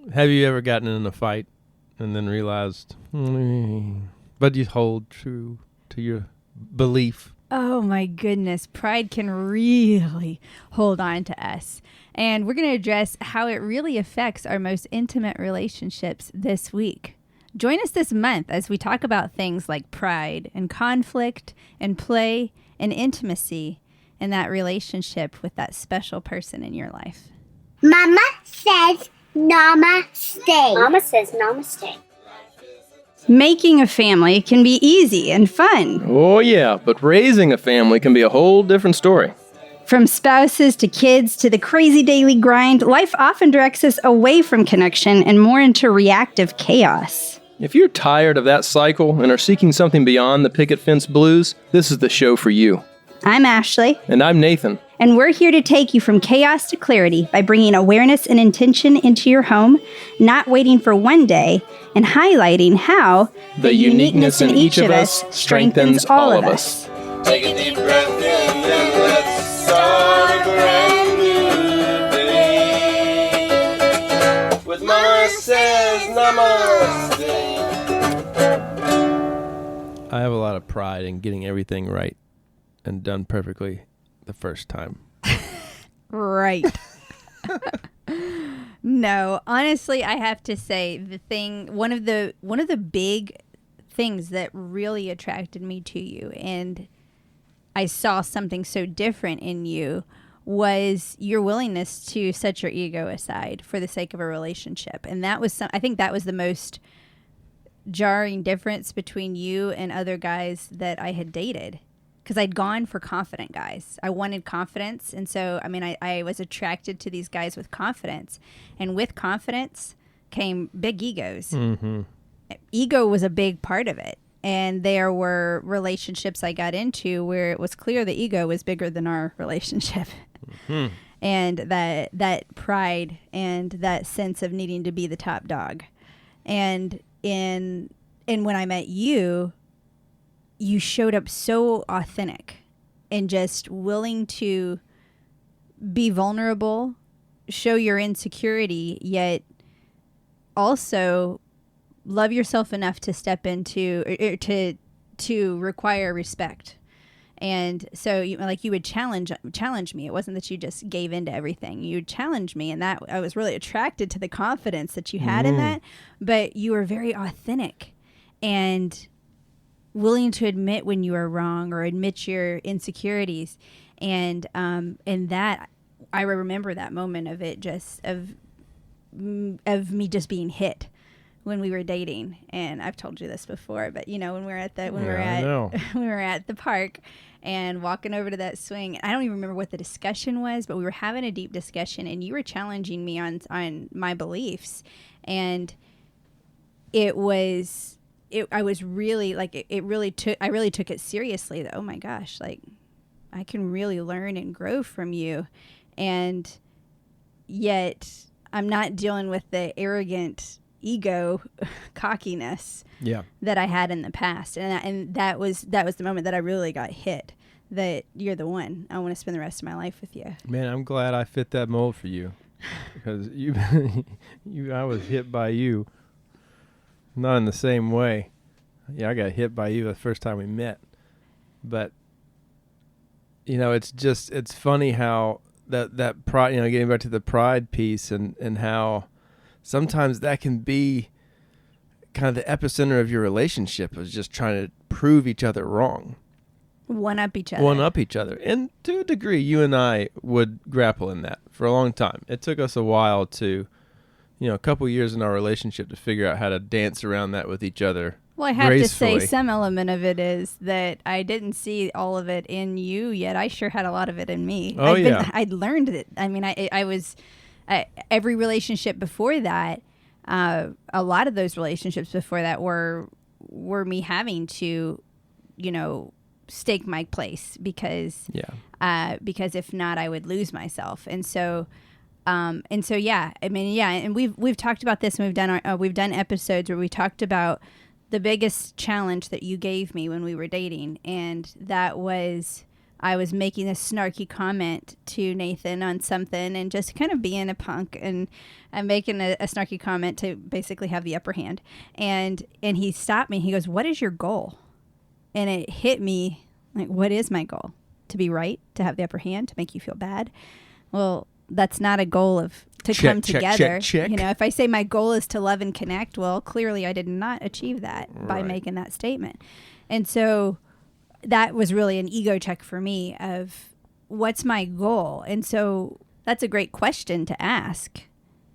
Have you ever gotten in a fight and then realized, but you hold true to your belief? Oh my goodness. Pride can really hold on to us. And we're going to address how it really affects our most intimate relationships this week. Join us this month as we talk about things like pride and conflict and play and intimacy in that relationship with that special person in your life. Mama Says Namaste. Mama Says Namaste. Making a family can be easy and fun. Oh yeah, but raising a family can be a whole different story. From spouses to kids to the crazy daily grind, life often directs us away from connection and more into reactive chaos. If you're tired of that cycle and are seeking something beyond the picket fence blues, this is the show for you. I'm Ashley. And I'm Nathan. And we're here to take you from chaos to clarity by bringing awareness and intention into your home, not waiting for one day, and highlighting how the uniqueness in each of us strengthens all of us. Take a deep breath in and let's start a brand new day. With Mama Says Namaste. I have a lot of pride in getting everything right and done perfectly the first time. Right. No, honestly, I have to say one of the big things that really attracted me to you, and I saw something so different in you, was your willingness to set your ego aside for the sake of a relationship. And that was I think that was the most jarring difference between you and other guys that I had dated. Because I'd gone for confident guys. I wanted confidence. And so, I was attracted to these guys with confidence. And with confidence came big egos. Mm-hmm. Ego was a big part of it. And there were relationships I got into where it was clear the ego was bigger than our relationship. Mm-hmm. And that pride and that sense of needing to be the top dog. And when I met you, you showed up so authentic and just willing to be vulnerable, show your insecurity, yet also love yourself enough to step into to require respect. And so you would challenge me. It wasn't that you just gave into everything. You would challenge me, and that I was really attracted to the confidence that you had in that, but you were very authentic and willing to admit when you were wrong or admit your insecurities. And that I remember that moment of it, just of me just being hit when we were dating. And I've told you this before, but when we were at the park and walking over to that swing, I don't even remember what the discussion was, but we were having a deep discussion and you were challenging me on my beliefs. And I really took it seriously, that, oh my gosh, like I can really learn and grow from you. And yet I'm not dealing with the arrogant ego cockiness that I had in the past. And that was the moment that I really got hit, that you're the one. I want to spend the rest of my life with you. Man, I'm glad I fit that mold for you, because I was hit by you. Not in the same way. Yeah, I got hit by you the first time we met. But, it's funny how that pride, getting back to the pride piece and how sometimes that can be kind of the epicenter of your relationship, is just trying to prove each other wrong. One up each other. And to a degree, you and I would grapple in that for a long time. It took us a while to... a couple years in our relationship to figure out how to dance around that with each other. Well, I have gracefully. to say some element of it is that I didn't see all of it in you yet. I sure had a lot of it in me. I'd learned it. I was every relationship before that, a lot of those relationships before that were me having to, stake my place because if not, I would lose myself. And so and we've talked about this, and we've done episodes where we talked about the biggest challenge that you gave me when we were dating, and that was I was making a snarky comment to Nathan on something and just kind of being a punk, and I'm making a snarky comment to basically have the upper hand. And he stopped me. He goes, "What is your goal?" And it hit me like, what is my goal? To be right? To have the upper hand? To make you feel bad? Well, that's not a goal of to come together. Check. You know, if I say my goal is to love and connect, well, clearly I did not achieve that by making that statement. And so that was really an ego check for me of what's my goal? And so that's a great question to ask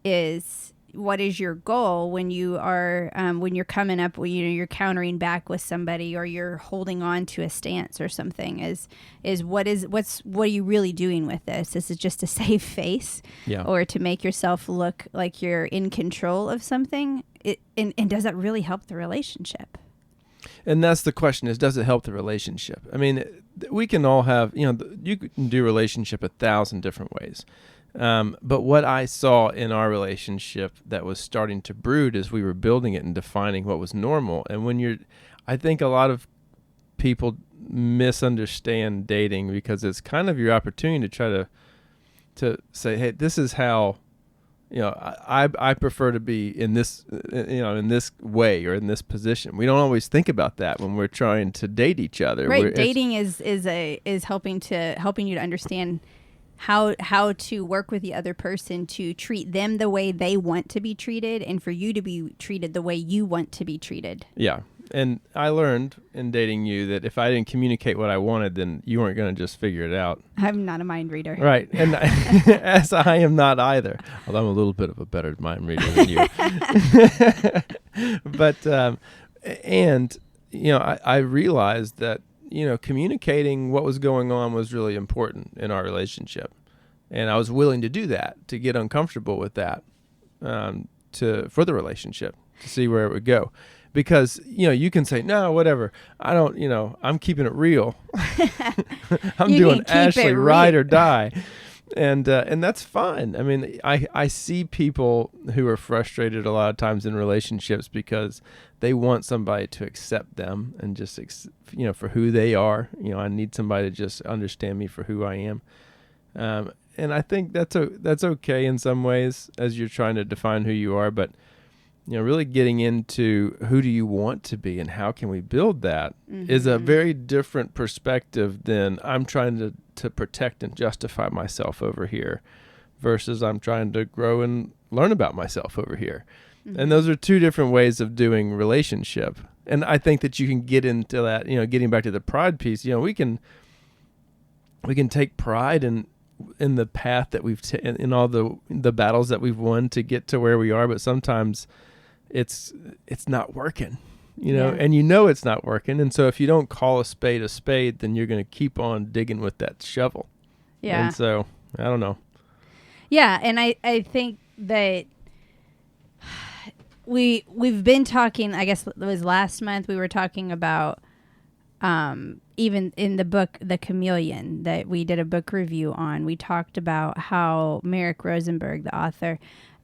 is, what is your goal when you are when you're coming up, when you're countering back with somebody, or you're holding on to a stance or something, is what are you really doing with this? Is it just to save face, or to make yourself look like you're in control of something? And does that really help the relationship? And that's the question, is does it help the relationship? I mean, we can all have, you can do relationship 1,000 different ways. But what I saw in our relationship that was starting to brood as we were building it and defining what was normal. And I think a lot of people misunderstand dating because it's kind of your opportunity to try to say, hey, this is how, I prefer to be in this, in this way or in this position. We don't always think about that when we're trying to date each other. Right. Dating is helping you to understand how to work with the other person to treat them the way they want to be treated, and for you to be treated the way you want to be treated. Yeah. And I learned in dating you that if I didn't communicate what I wanted, then you weren't going to just figure it out. I'm not a mind reader. Right. And as I am not either, although I'm a little bit of a better mind reader than you. But, I realized that, communicating what was going on was really important in our relationship. And I was willing to do that, to get uncomfortable with that, for the relationship, to see where it would go. Because, you can say, no, whatever. I don't, I'm keeping it real. I'm doing Ashley ride or die. And that's fine. I mean, I see people who are frustrated a lot of times in relationships because they want somebody to accept them and just, for who they are. I need somebody to just understand me for who I am. And I think that's okay in some ways as you're trying to define who you are. But, really getting into who do you want to be and how can we build that is a very different perspective than I'm trying to protect and justify myself over here versus I'm trying to grow and learn about myself over here. And those are two different ways of doing relationship. And I think that you can get into that, getting back to the pride piece, we can take pride in the path that we've in all the battles that we've won to get to where we are, but sometimes it's not working, and it's not working. And so if you don't call a spade, then you're going to keep on digging with that shovel. Yeah. And so I don't know. Yeah. And I think that we've been talking, I guess it was last month, we were talking about, even in the book, The Chameleon, that we did a book review on, we talked about how Merrick Rosenberg, the author,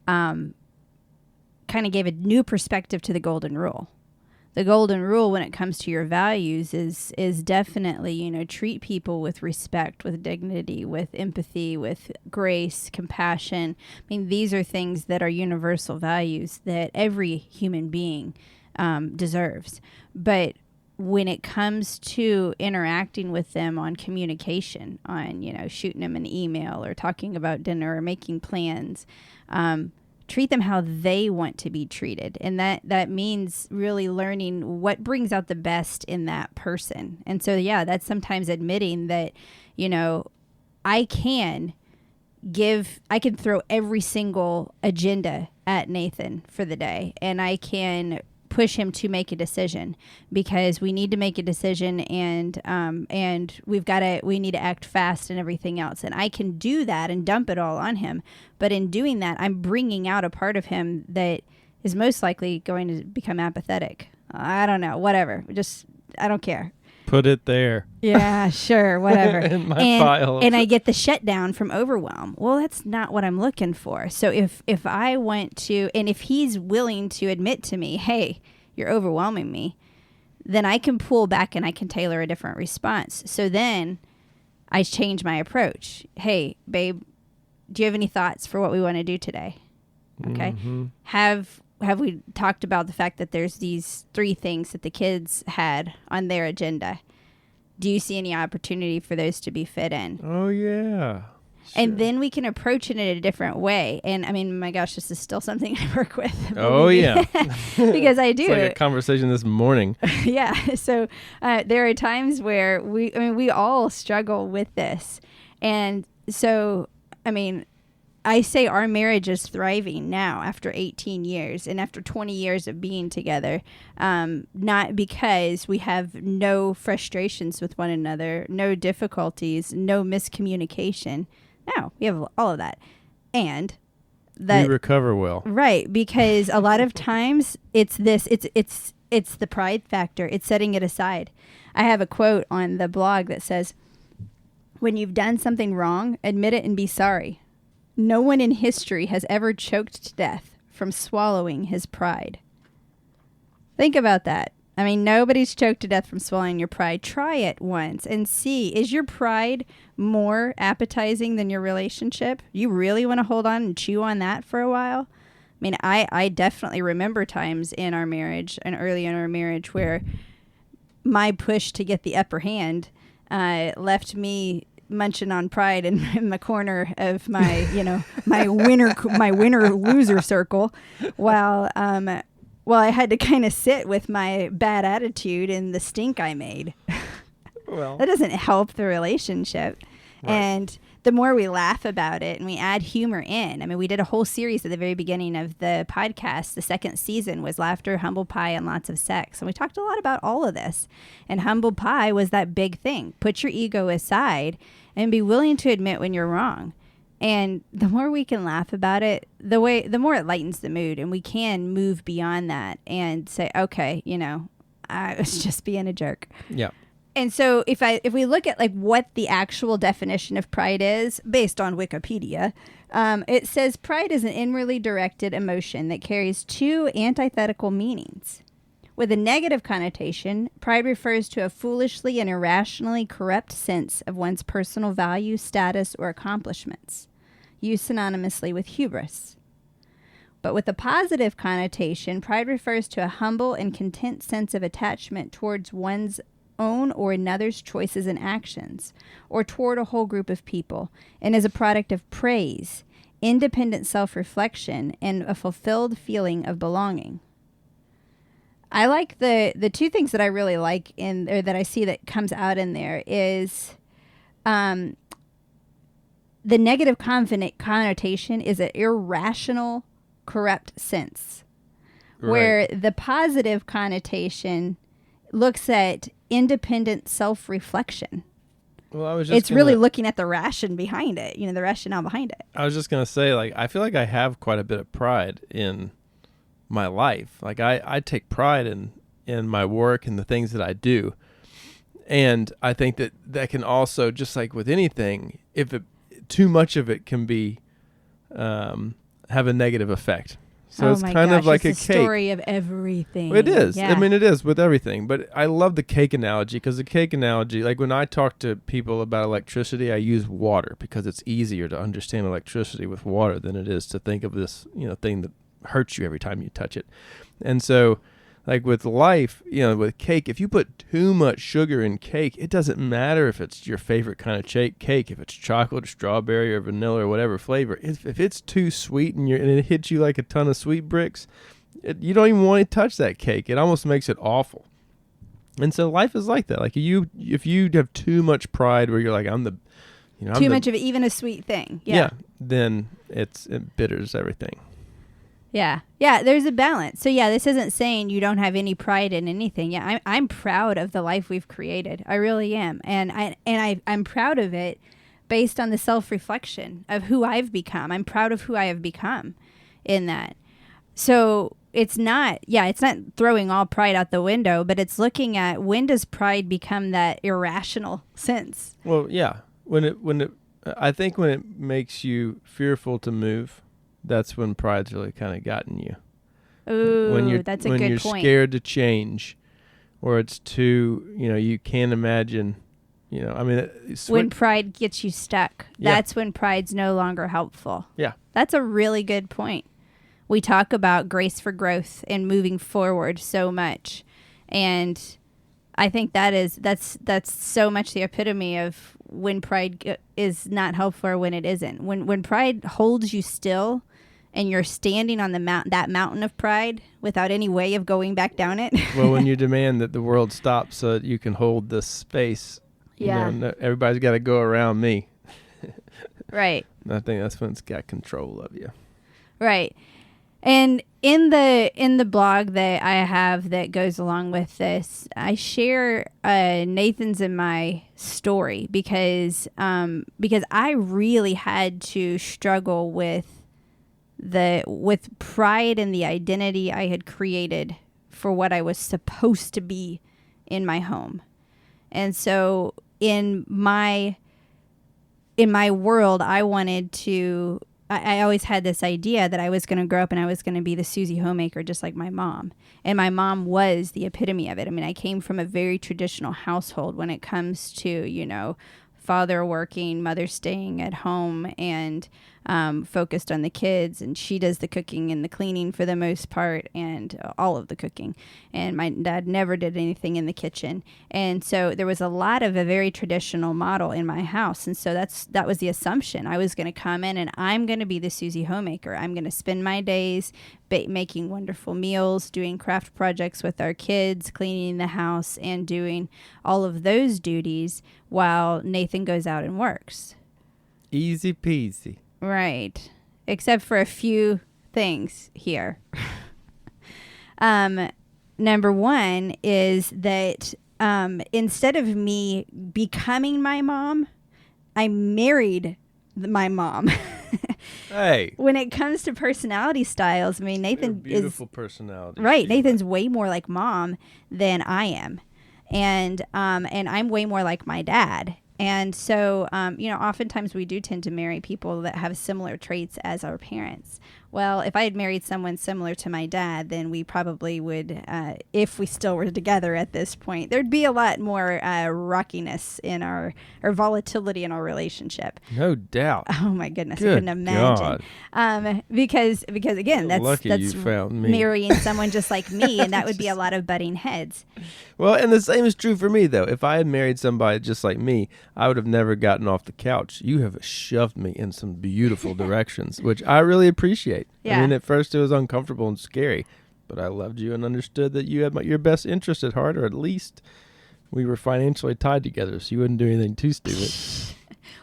kind of gave a new perspective to the golden rule. The golden rule when it comes to your values is definitely, treat people with respect, with dignity, with empathy, with grace, compassion. I mean, these are things that are universal values that every human being deserves. But when it comes to interacting with them on communication, on, shooting them an email or talking about dinner or making plans, treat them how they want to be treated. And that means really learning what brings out the best in that person. And so, that's sometimes admitting that, I can throw every single agenda at Nathan for the day, and I can push him to make a decision because we need to make a decision, and we need to act fast and everything else. And I can do that and dump it all on him. But in doing that, I'm bringing out a part of him that is most likely going to become apathetic. I don't know, whatever. I don't care. Put it there. Yeah, sure, whatever. In my file. And I get the shutdown from overwhelm. Well, that's not what I'm looking for. So if I want to, and if he's willing to admit to me, hey, you're overwhelming me, then I can pull back and I can tailor a different response. So then I change my approach. Hey, babe, do you have any thoughts for what we want to do today? Okay. Mm-hmm. Have we talked about the fact that there's these 3 things that the kids had on their agenda? Do you see any opportunity for those to be fit in? Oh, yeah. And then we can approach it in a different way. And I mean, my gosh, this is still something I work with. Oh, yeah. Because I do. It's like a conversation this morning. Yeah. So there are times where we all struggle with this. And so, I mean, I say our marriage is thriving now after 18 years and after 20 years of being together, not because we have no frustrations with one another, no difficulties, no miscommunication. No, we have all of that. And that we recover well. Right, because a lot of times it's the pride factor. It's setting it aside. I have a quote on the blog that says, "When you've done something wrong, admit it and be sorry. No one in history has ever choked to death from swallowing his pride." Think about that. I mean, nobody's choked to death from swallowing your pride. Try it once and see, is your pride more appetizing than your relationship? You really want to hold on and chew on that for a while? I mean, I definitely remember times in our marriage and early in our marriage where my push to get the upper hand left me munching on pride in the corner of my, my winner loser circle, while I had to kind of sit with my bad attitude and the stink I made. Well, that doesn't help the relationship. Right. And the more we laugh about it and we add humor in, I mean, we did a whole series at the very beginning of the podcast. The 2nd season was laughter, humble pie, and lots of sex. And we talked a lot about all of this. And humble pie was that big thing. Put your ego aside and be willing to admit when you're wrong. And the more we can laugh about it, the more it lightens the mood, and we can move beyond that and say, okay, I was just being a jerk. yeah. And so if we look at like what the actual definition of pride is based on Wikipedia, it says pride is an inwardly directed emotion that carries 2 antithetical meanings. With a negative connotation, pride refers to a foolishly and irrationally corrupt sense of one's personal value, status, or accomplishments, used synonymously with hubris. But with a positive connotation, pride refers to a humble and content sense of attachment towards one's own or another's choices and actions, or toward a whole group of people, and is a product of praise, independent self-reflection, and a fulfilled feeling of belonging. I like the 2 things that I really like or that I see that comes out in there is the negative connotation is an irrational, corrupt sense, where the positive connotation looks at independent self-reflection. Well, I was just it's really looking at the ration behind it, the rationale behind it. I was just going to say, like, I feel like I have quite a bit of pride in my life. Like, I take pride in my work and the things that I do. And I think that can also, just like with anything, too much of it can be have a negative effect. So it's kind of like it's a cake. Story of everything. Well, it is. Yeah. I mean, it is with everything. But I love the cake analogy, because the cake analogy, like when I talk to people about electricity, I use water because it's easier to understand electricity with water than it is to think of this, thing that hurts you every time you touch it. And so, like with life, with cake, if you put too much sugar in cake, it doesn't matter if it's your favorite kind of cake, if it's chocolate or strawberry or vanilla or whatever flavor. If it's too sweet and it hits you like a ton of sweet bricks, you don't even want to touch that cake. It almost makes it awful. And so life is like that. Like if you have too much pride where you're like, too much of even a sweet thing. Yeah. Then it bitters everything. Yeah. Yeah, there's a balance. So yeah, this isn't saying you don't have any pride in anything. Yeah, I'm proud of the life we've created. I really am. And I'm proud of it based on the self-reflection of who I've become. I'm proud of who I have become in that. So it's not throwing all pride out the window, but it's looking at, when does pride become that irrational sense? Well, yeah. I think when it makes you fearful to move, that's when pride's really kind of gotten you. Ooh, that's a good point. When you're scared to change, or it's too, you can't imagine You know, I mean, when pride gets you stuck, that's when pride's no longer helpful. Yeah. That's a really good point. We talk about grace for growth and moving forward so much. And I think that's so much the epitome of when pride is not helpful or when it isn't. When pride holds you still and you're standing on that mountain of pride without any way of going back down it. Well, when you demand that the world stops so that you can hold this space, yeah, you know, everybody's got to go around me. Right. I think that's when it's got control of you. Right. And in the blog that I have that goes along with this, I share Nathan's and my story because I really had to struggle with pride and the identity I had created for what I was supposed to be in my home. And so in my world, I wanted to, I always had this idea that I was going to grow up and I was going to be the Susie homemaker, just like my mom. And my mom was the epitome of it. I mean, I came from a very traditional household when it comes to, you know, father working, mother staying at home and focused on the kids, and she does the cooking and the cleaning for the most part and all of the cooking, and my dad never did anything in the kitchen. And so there was a lot of a very traditional model in my house, and so that was the assumption. I was going to come in and I'm going to be the Susie homemaker. I'm going to spend my days making wonderful meals, doing craft projects with our kids, cleaning the house, and doing all of those duties while Nathan goes out and works. Easy peasy. Right. Except for a few things here. Number one is that instead of me becoming my mom, I married my mom. Hey. When it comes to personality styles, I mean, Nathan beautiful personality. Right. Nathan's way more like mom than I am. And I'm way more like my dad. And so, you know, oftentimes we do tend to marry people that have similar traits as our parents. Well, if I had married someone similar to my dad, then we probably would, if we still were together at this point, there'd be a lot more rockiness in or volatility in our relationship. No doubt. Oh my goodness, Good I couldn't imagine. Because again, that's marrying someone just like me, and that would be a lot of butting heads. Well, and the same is true for me, though. If I had married somebody just like me, I would have never gotten off the couch. You have shoved me in some beautiful directions, which I really appreciate. Yeah. I mean, at first it was uncomfortable and scary, but I loved you and understood that you had your best interest at heart, or at least we were financially tied together, so you wouldn't do anything too stupid.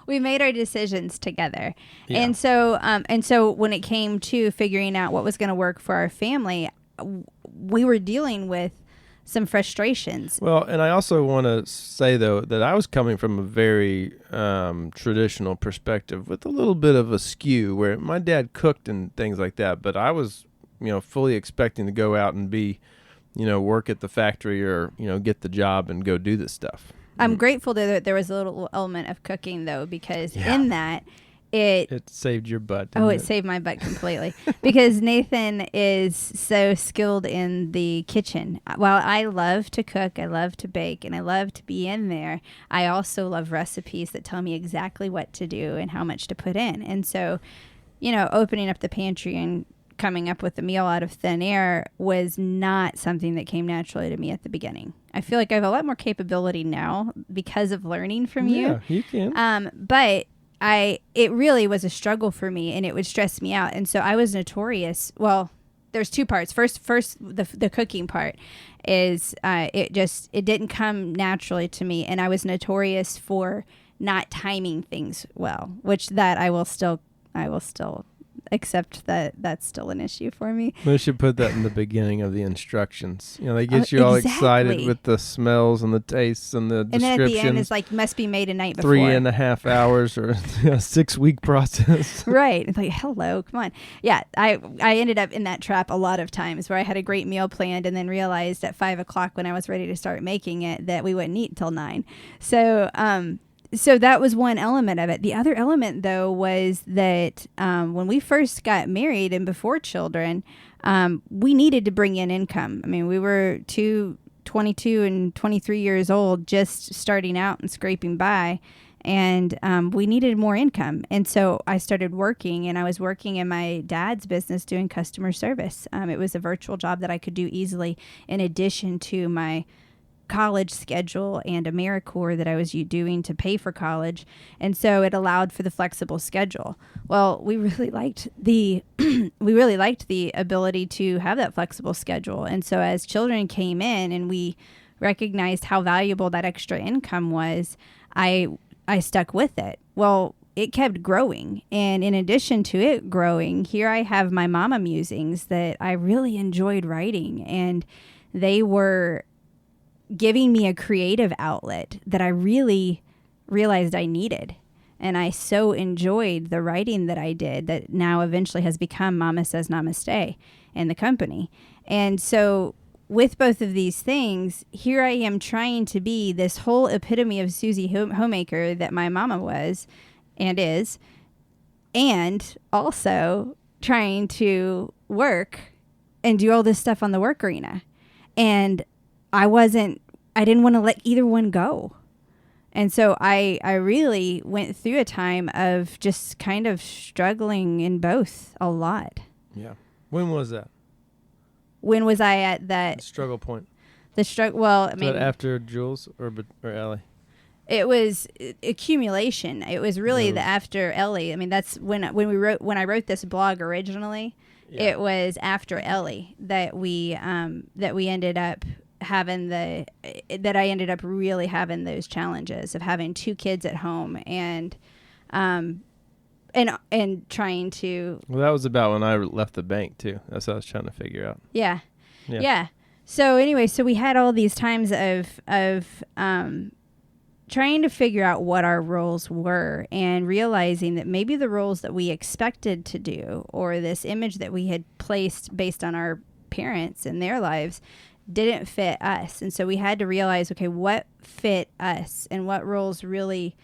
We made our decisions together. Yeah. And so when it came to figuring out what was going to work for our family, we were dealing with some frustrations. Well, and I also want to say, though, that I was coming from a very traditional perspective with a little bit of a skew where my dad cooked and things like that, but I was, you know, fully expecting to go out and be, you know, work at the factory or, you know, get the job and go do this stuff. I'm grateful that there was a little element of cooking, though, because in that, it saved your butt. It saved my butt completely. Because Nathan is so skilled in the kitchen. While I love to cook, I love to bake, and I love to be in there, I also love recipes that tell me exactly what to do and how much to put in. And so, you know, opening up the pantry and coming up with a meal out of thin air was not something that came naturally to me at the beginning. I feel like I have a lot more capability now because of learning from you. Yeah, you can. But it really was a struggle for me, and it would stress me out. And so I was notorious. Well, there's two parts. First, the cooking part is it didn't come naturally to me, and I was notorious for not timing things well, which that I will still accept that that's still an issue for me. We should put that in the beginning of the instructions. You know, they get you all excited with the smells and the tastes and the descriptions. And then at the end, it's like, must be made a night before. 3.5 hours or a 6-week process. Right. It's like, hello, come on. Yeah, I ended up in that trap a lot of times where I had a great meal planned and then realized at 5 o'clock when I was ready to start making it that we wouldn't eat till 9. So that was one element of it. The other element, though, was that when we first got married and before children, we needed to bring in income. I mean, we were two 22 and 23 years old, just starting out and scraping by. And we needed more income. And so I started working, and I was working in my dad's business doing customer service. It was a virtual job that I could do easily in addition to my college schedule and AmeriCorps that I was doing to pay for college. And so it allowed for the flexible schedule. Well, we really liked the ability to have that flexible schedule. And so as children came in and we recognized how valuable that extra income was, I stuck with it. Well, it kept growing. And in addition to it growing, here I have my mama musings that I really enjoyed writing. And they were giving me a creative outlet that I really realized I needed. And I so enjoyed the writing that I did that now eventually has become Mama Says Namaste and the company. And so with both of these things, here I am trying to be this whole epitome of Susie Homemaker that my mama was and is, and also trying to work and do all this stuff on the work arena. And I didn't want to let either one go. And so I really went through a time of just kind of struggling in both a lot. Yeah. When was that? When was I at that struggle point? The struggle. Well, I Was mean, that after Jules or Ellie? it was accumulation. It was really the after Ellie. I mean, that's when I wrote this blog originally. Yeah. It was after Ellie that we ended up having that I ended up really having those challenges of having two kids at home and trying to. Well, that was about when I left the bank too. That's what I was trying to figure out. Yeah. So anyway, so we had all these times of trying to figure out what our roles were and realizing that maybe the roles that we expected to do or this image that we had placed based on our parents and their lives didn't fit us. And so we had to realize, okay, what fit us and what roles really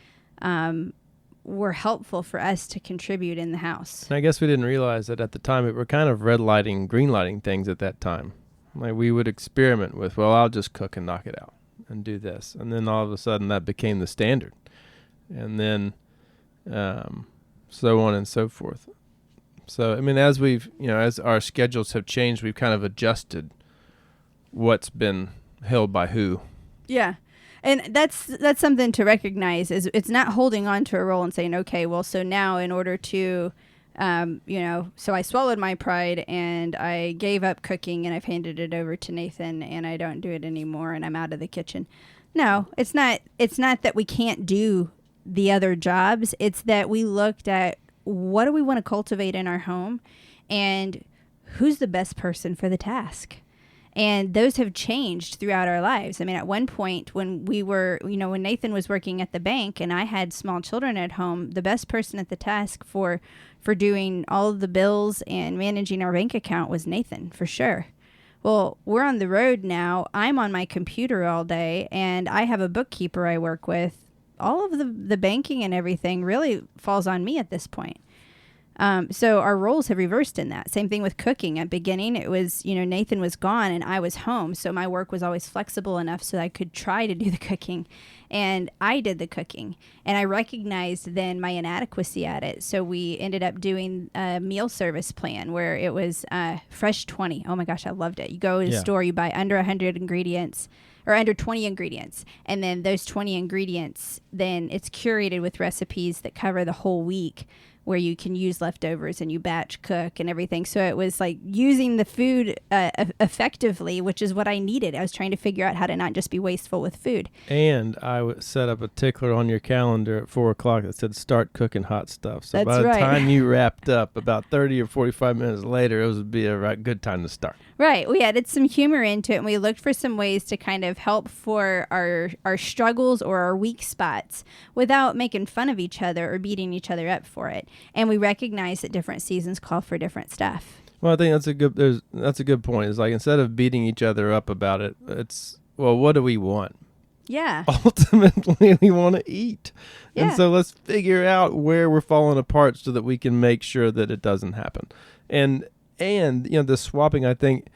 were helpful for us to contribute in the house. And I guess we didn't realize that at the time. We were kind of red lighting, green lighting things at that time. Like we would experiment with, well, I'll just cook and knock it out and do this. And then all of a sudden that became the standard. And then so on and so forth. So, I mean, as as our schedules have changed, we've kind of adjusted what's been held by who. Yeah. And that's something to recognize is it's not holding on to a role and saying, okay, well, so now in order to, so I swallowed my pride and I gave up cooking and I've handed it over to Nathan and I don't do it anymore and I'm out of the kitchen. No, it's not that we can't do the other jobs. It's that we looked at what do we want to cultivate in our home and who's the best person for the task. And those have changed throughout our lives. I mean, at one point when we were, when Nathan was working at the bank and I had small children at home, the best person at the task for doing all of the bills and managing our bank account was Nathan, for sure. Well, we're on the road now. I'm on my computer all day and I have a bookkeeper I work with. All of the banking and everything really falls on me at this point. So our roles have reversed in that. Same thing with cooking. At beginning, it was, Nathan was gone and I was home. So my work was always flexible enough so I could try to do the cooking. And I did the cooking. And I recognized then my inadequacy at it. So we ended up doing a meal service plan where it was fresh 20. Oh my gosh, I loved it. You go to the store, you buy under 100 ingredients. Or under 20 ingredients. And then those 20 ingredients, then it's curated with recipes that cover the whole week where you can use leftovers and you batch cook and everything. So it was like using the food effectively, which is what I needed. I was trying to figure out how to not just be wasteful with food. And I would set up a tickler on your calendar at 4:00 that said start cooking hot stuff. So That's by the right. time you wrapped up, about 30 or 45 minutes later, it would be a good time to start. Right. We added some humor into it and we looked for some ways to kind of help for our struggles or our weak spots without making fun of each other or beating each other up for it. And we recognize that different seasons call for different stuff. Well, I think that's a good point. It's like instead of beating each other up about it, it's, well, what do we want? Yeah. Ultimately, we want to eat. Yeah. And so let's figure out where we're falling apart so that we can make sure that it doesn't happen. And the swapping, I think,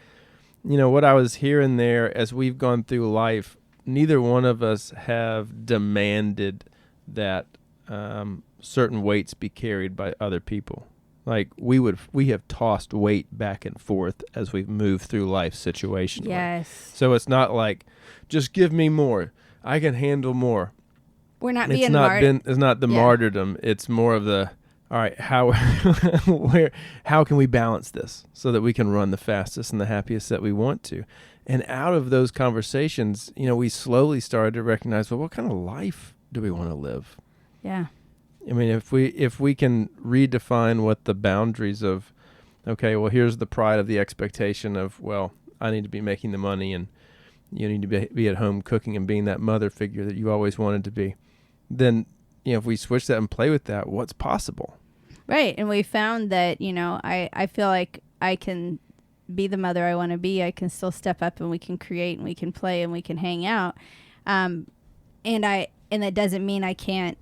what I was hearing there as we've gone through life, neither one of us have demanded that certain weights be carried by other people. Like we have tossed weight back and forth as we've moved through life situationally. Yes. So it's not like, just give me more. I can handle more. We're not It's being it's not the martyrdom. It's more of the, all right, how can we balance this so that we can run the fastest and the happiest that we want to? And out of those conversations, we slowly started to recognize, well, what kind of life do we want to live? Yeah. I mean, if we can redefine what the boundaries of, okay, well, here's the pride of the expectation of, well, I need to be making the money and you need to be at home cooking and being that mother figure that you always wanted to be, then, if we switch that and play with that, what's possible? Right. And we found that, I feel like I can be the mother I want to be. I can still step up and we can create and we can play and we can hang out. And that doesn't mean I can't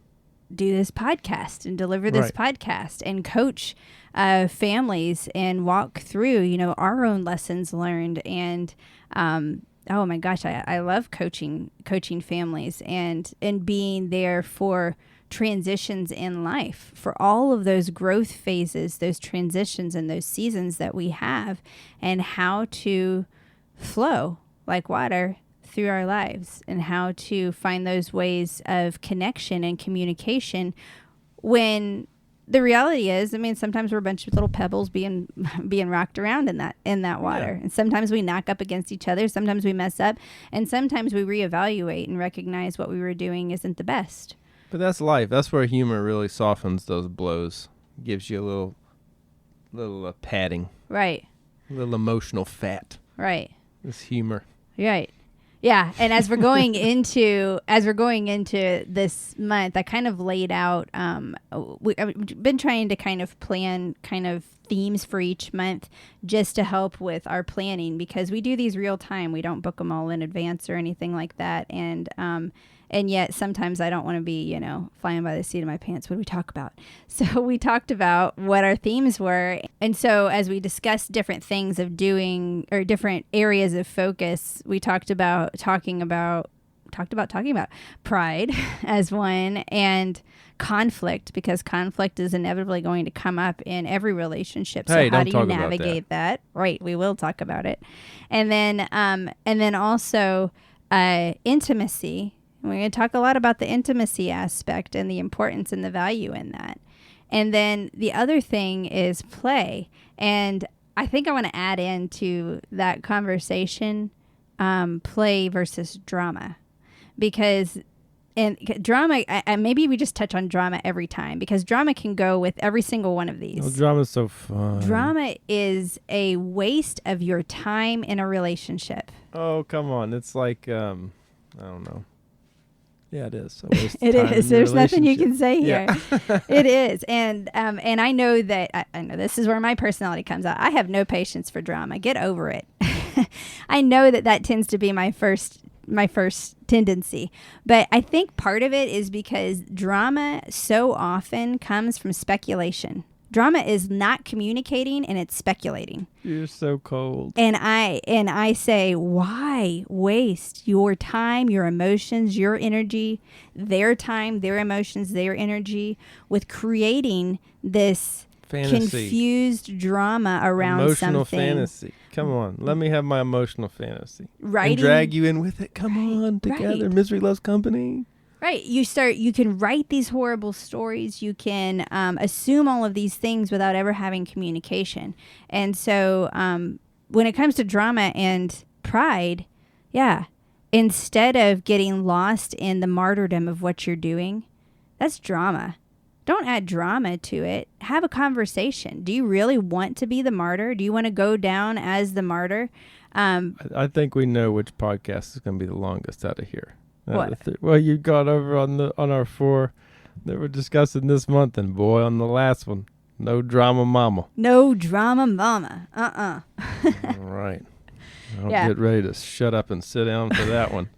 do this podcast and deliver this podcast and coach families and walk through, our own lessons learned. And, oh my gosh, I love coaching families and being there for transitions in life, for all of those growth phases, those transitions and those seasons that we have, and how to flow like water through our lives, and how to find those ways of connection and communication when the reality is, sometimes we're a bunch of little pebbles being rocked around in that water. Yeah. And sometimes we knock up against each other, sometimes we mess up, and sometimes we reevaluate and recognize what we were doing isn't the best. But that's life. That's where humor really softens those blows, gives you a little padding. Right. A little emotional fat. Right. This humor. Right. Yeah, and as we're going into this month, I kind of laid out. I've been trying to kind of plan kind of themes for each month just to help with our planning, because we do these real time. We don't book them all in advance or anything like that, and yet sometimes I don't want to be, flying by the seat of my pants. What do we talk about? So we talked about what our themes were. And so as we discussed different things of doing, or different areas of focus, we talked about talking about pride as one, and conflict, because conflict is inevitably going to come up in every relationship. So how do you navigate that? Right. We will talk about it. And then also intimacy. We're going to talk a lot about the intimacy aspect and the importance and the value in that. And then the other thing is play. And I think I want to add into that conversation play versus drama. Because drama, maybe we just touch on drama every time, because drama can go with every single one of these. Oh, drama's so fun. Drama is a waste of your time in a relationship. Oh, come on. It's like, I don't know. Yeah, it is. It is. There's nothing you can say here. Yeah. It is. And I know that, I know this is where my personality comes out. I have no patience for drama. Get over it. I know that tends to be my first tendency. But I think part of it is because drama so often comes from speculation. Drama is not communicating, and it's speculating. You're so cold. And I say, why waste your time, your emotions, your energy, their time, their emotions, their energy with creating this fantasy, confused drama around emotional something. Fantasy. Come on, let me have my emotional fantasy. Writing, and drag you in with it. Come on, together. Right. Misery loves company. Right. You can write these horrible stories. You can assume all of these things without ever having communication. And so when it comes to drama and pride, instead of getting lost in the martyrdom of what you're doing, that's drama. Don't add drama to it. Have a conversation. Do you really want to be the martyr? Do you want to go down as the martyr? I think we know which podcast is going to be the longest out of here. What? Well, you got over on our 4 that we're discussing this month, and boy, on the last one, no drama mama. No drama mama. All right. I'll get ready to shut up and sit down for that one.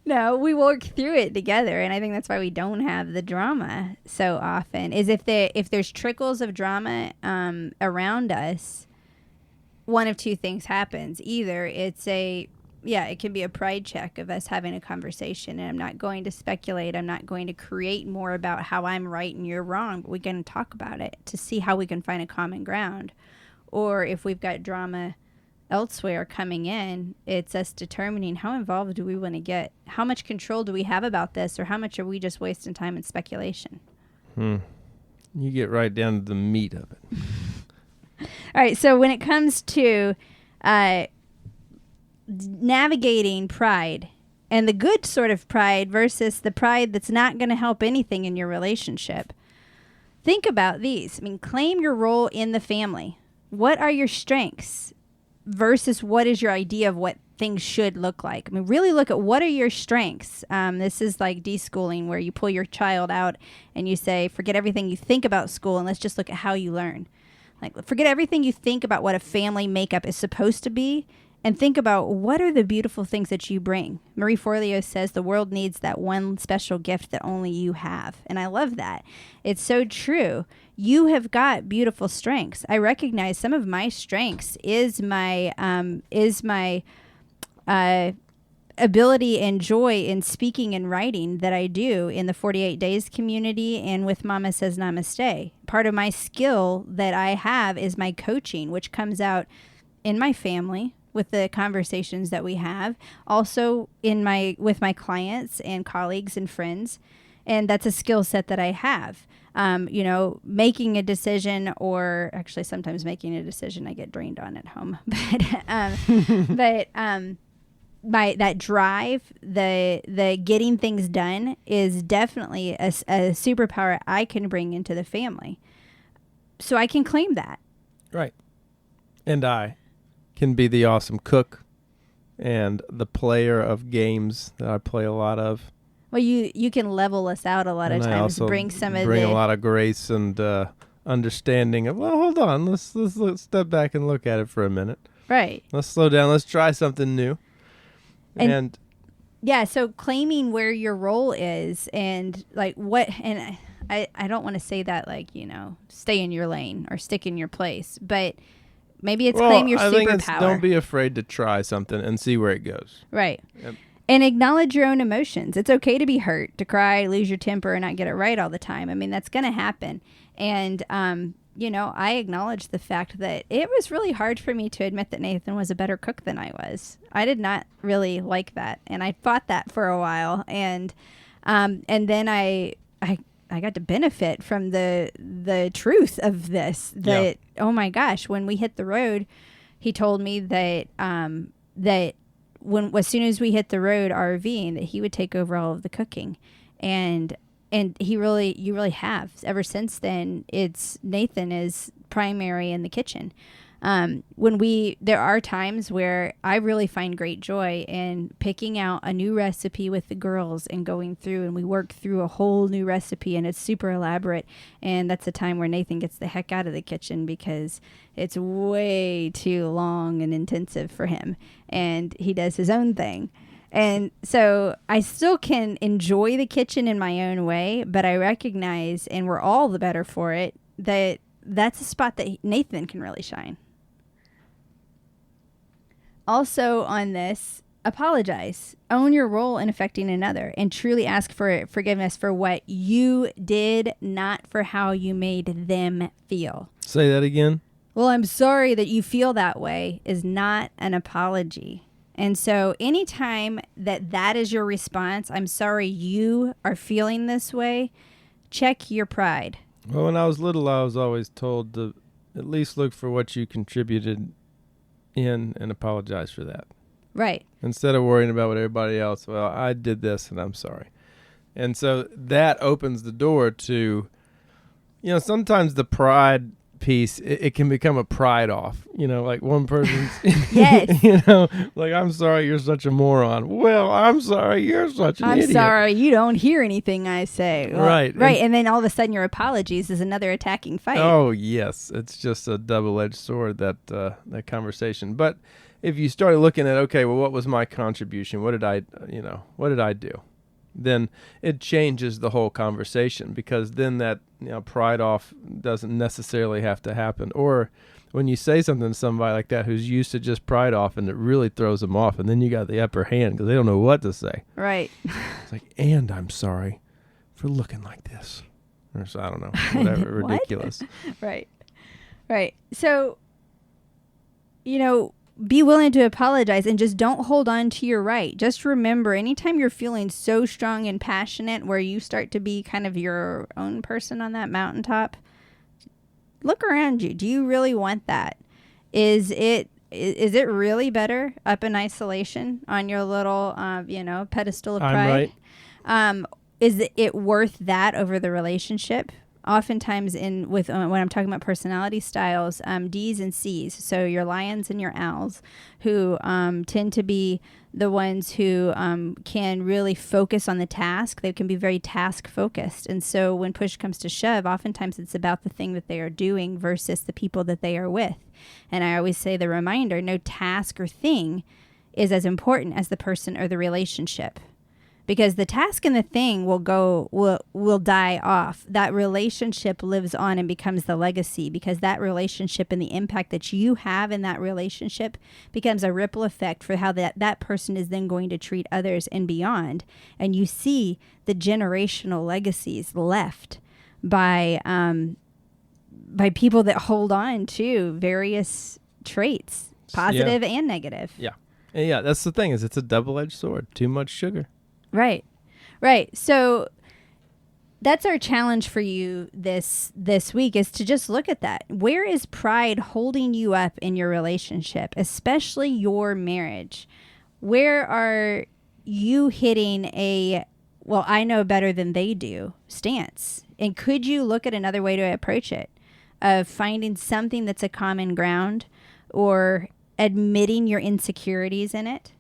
No, we work through it together, and I think that's why we don't have the drama so often. Is if there's trickles of drama around us, one of two things happens. Either it can be a pride check of us having a conversation, and I'm not going to speculate. I'm not going to create more about how I'm right and you're wrong, but we're going to talk about it to see how we can find a common ground. Or if we've got drama elsewhere coming in, it's us determining how involved do we want to get? How much control do we have about this, or how much are we just wasting time in speculation? You get right down to the meat of it. All right, so when it comes to navigating pride, and the good sort of pride versus the pride that's not going to help anything in your relationship, think about these. I mean, claim your role in the family. What are your strengths versus what is your idea of what things should look like? I mean, really look at what are your strengths. This is like deschooling, where you pull your child out and you say, forget everything you think about school and let's just look at how you learn. Like, forget everything you think about what a family makeup is supposed to be, and think about what are the beautiful things that you bring. Marie Forleo says the world needs that one special gift that only you have. And I love that. It's so true. You have got beautiful strengths. I recognize some of my strengths is my ability and joy in speaking and writing that I do in the 48 Days community and with Mama Says Namaste. Part of my skill that I have is my coaching, which comes out in my family with the conversations that we have, also with my clients and colleagues and friends. And that's a skill set that I have. Making a decision, or actually sometimes making a decision I get drained on at home. But that drive, the getting things done is definitely a superpower I can bring into the family. So I can claim that. Right. And I can be the awesome cook and the player of games that I play a lot of. Well, you can level us out a lot of times. Bring a lot of grace and understanding of, well, hold on, let's step back and look at it for a minute. Right. Let's slow down. Let's try something new. And yeah, so claiming where your role is and like what, and I don't want to say that like, stay in your lane or stick in your place, but maybe it's claim your superpower. I think don't be afraid to try something and see where it goes. Right. Yep. And acknowledge your own emotions. It's okay to be hurt, to cry, lose your temper, and not get it right all the time. I mean, that's going to happen. And, I acknowledge the fact that it was really hard for me to admit that Nathan was a better cook than I was. I did not really like that. And I fought that for a while. And then I got to benefit from the truth of this. That, Oh my gosh, when we hit the road, he told me that as soon as we hit the road RVing, that he would take over all of the cooking. And you really have. Ever since then, Nathan is primary in the kitchen. There are times where I really find great joy in picking out a new recipe with the girls and going through, and we work through a whole new recipe, and it's super elaborate. And that's a time where Nathan gets the heck out of the kitchen because it's way too long and intensive for him, and he does his own thing. And so I still can enjoy the kitchen in my own way, but I recognize, and we're all the better for it, that's a spot that Nathan can really shine. Also on this, apologize. Own your role in affecting another and truly ask for forgiveness for what you did, not for how you made them feel. Say that again. Well, I'm sorry that you feel that way is not an apology. And so anytime that is your response, I'm sorry you are feeling this way, check your pride. Well, when I was little, I was always told to at least look for what you contributed in and apologize for that. Right. Instead of worrying about what everybody else, well, I did this and I'm sorry. And so that opens the door to, sometimes the pride piece, it can become a pride off, like one person's, yes, like, I'm sorry you're such a moron. Well, I'm sorry you're such an idiot. I'm sorry you don't hear anything I say. Well, right. And then all of a sudden your apologies is another attacking fight. Oh, yes. It's just a double-edged sword, that conversation. But if you started looking at, okay, well, what was my contribution? What did I do? Then it changes the whole conversation, because then that pride off doesn't necessarily have to happen. Or when you say something to somebody like that who's used to just pride off, and it really throws them off, and then you got the upper hand because they don't know what to say. Right. It's like, and I'm sorry for looking like this. Or so, I don't know, whatever, What? ridiculous. Right. Right. So, be willing to apologize and just don't hold on to your right. Just remember, anytime you're feeling so strong and passionate where you start to be kind of your own person on that mountaintop, look around you. Do you really want that? Is it really better up in isolation on your little, pedestal of pride? I'm right. Is it worth that over the relationship? Oftentimes when I'm talking about personality styles, D's and C's, so your lions and your owls, who tend to be the ones who can really focus on the task. They can be very task focused. And so when push comes to shove, oftentimes it's about the thing that they are doing versus the people that they are with. And I always say the reminder, no task or thing is as important as the person or the relationship. Because the task and the thing will die off. That relationship lives on and becomes the legacy, because that relationship and the impact that you have in that relationship becomes a ripple effect for how that person is then going to treat others and beyond. And you see the generational legacies left by people that hold on to various traits, positive and negative. Yeah. And yeah, that's the thing, is it's a double-edged sword. Too much sugar. Right. So that's our challenge for you this week, is to just look at that. Where is pride holding you up in your relationship, especially your marriage? Where are you hitting I know better than they do stance? And could you look at another way to approach it, of finding something that's a common ground, or admitting your insecurities in it?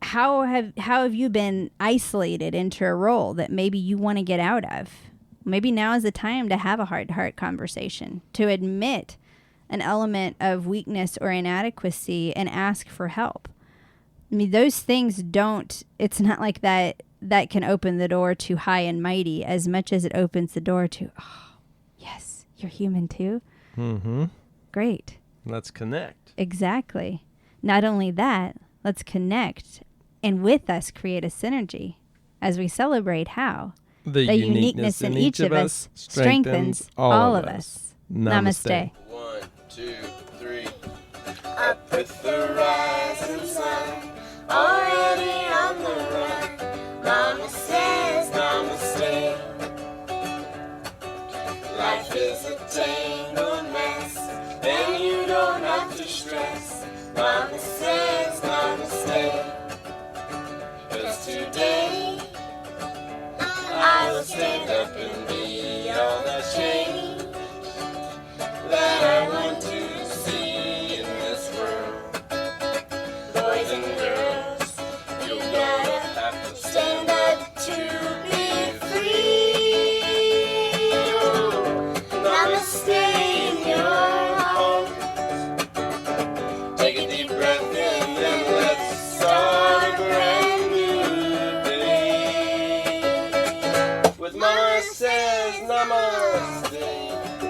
How have you been isolated into a role that maybe you want to get out of? Maybe now is the time to have a heart-to-heart conversation, to admit an element of weakness or inadequacy and ask for help. I mean, those things it's not like that can open the door to high and mighty as much as it opens the door to, oh, yes, you're human too. Mm-hmm. Great. Let's connect. Exactly. Not only that, let's connect. And with us, create a synergy as we celebrate how the uniqueness in each of us strengthens all of us. Namaste. 1, 2, 3. Up with the rising sun, already on the run. Mama says namaste. Life is a tangled mess, and you don't have to stress. Mama says namaste. 'Cause today I will stand up and be all the change that I want to see in this world. Boys and girls, you gotta have to stand up to be free. Oh, namaste in your heart. Take a deep breath in, then let's start a brand new day. With Mama Says Namaste.